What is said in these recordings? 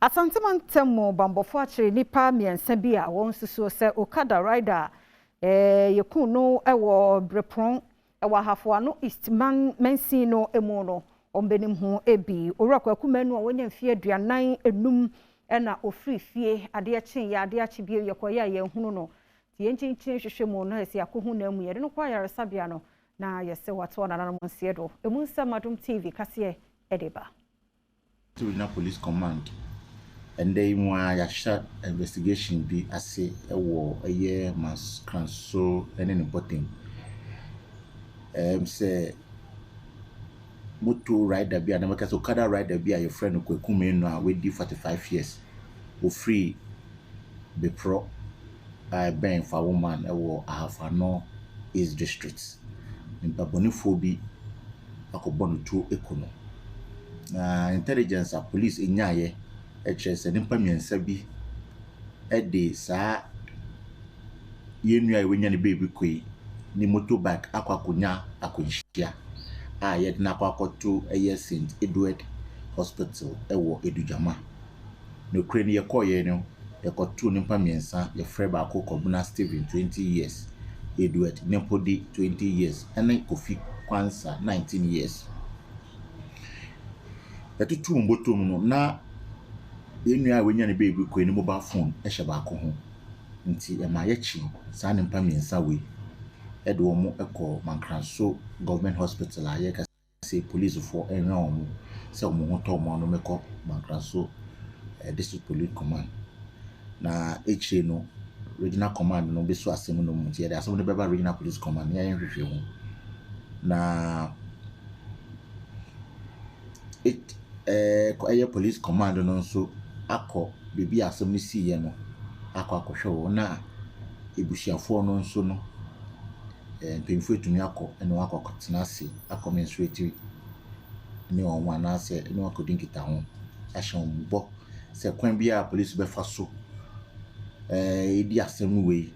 Asantemantam bambofo akire nipa miensa bi a won susu se Okada rider yekun no ewo Brepron ewo hafo no Eastman mensin no emu no ombenim ho ebi orakwaku manu a wonya mfie aduanan enum na ofiri fie ade achen ya ade achi bie yekoya ye hunu no tie nchinchin hwehwemu no esi akohu na mu ye de no kwa yaresabia no na yese wato na nanom nsie do emu nsamadum TV kase edeba Regional Police Command and they ya shot investigation bi ase ewo eye mas kanso ene ne bottom say motor rider bi na make so Okada rider bi a your friend Kwaku Menu a we di 45 years o free be pro ben for woman ewo Ahafano East District mbabonifo bi akobɔ no tuo ekono na intelligence a police enyaye se nimpa miensa bi de saa yenua wenya ne baby koi ni motorbike akwakonya akonhia a yede na akwakoto St Edward Hospital ewo Edujama no kure ne yekoye no yekoto nimpa miensa ye frɛ ba ko Kobuna Steven 20 years Edward Nempodi 20 years ene Kofi Kwansa 19 years yatutu mbotom no na yenua wenya ne baby koi ni mobile phone ehye ba ko ho nti ema yechi saa nimpa miensa we ede omo ekọ Mankranso government hospital a ye ka say police for enwe omo se omo ho to omo no mekọ Mankranso district police command na eche no regional command no be so asem no mu tie de asem no beba regional police command ya yenhwehwe ho na police command no nso akọ bebi asem no si ye no akọ wo na ebusiafo no nso no mpemfo etumi akọ ene akọ tena ase akọ menstruate ne onwa na ase ene akọ dinkita ho ahye ombo se kwan bia police be fa so edi asem we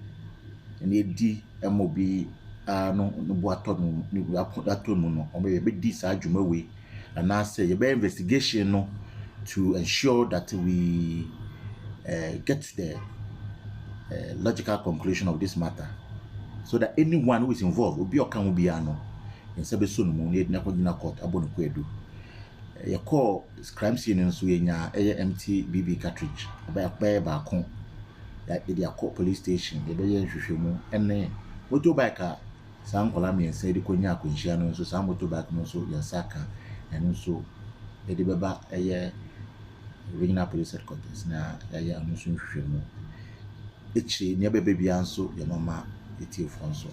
ene edi emobi no bo ato no no ombe be di sa adwuma we and I say be investigation no to ensure that we get to the logical conclusion of this matter so that anyone who is involved will be okan bi ano in sebe so no mu ne na kogina court abonu kwedu ye call crime scene nso yenya empty BB cartridge ba ko ya dey call police station dey be nhwehwemu ene motorbike a san kola me nsa dey konya akonhia no nso san motorbike no nso ya saka ene nso dey beba regional police headquarters na ya anu nso nhwehwemu echi ne bebe bia nso ye mama eti fonso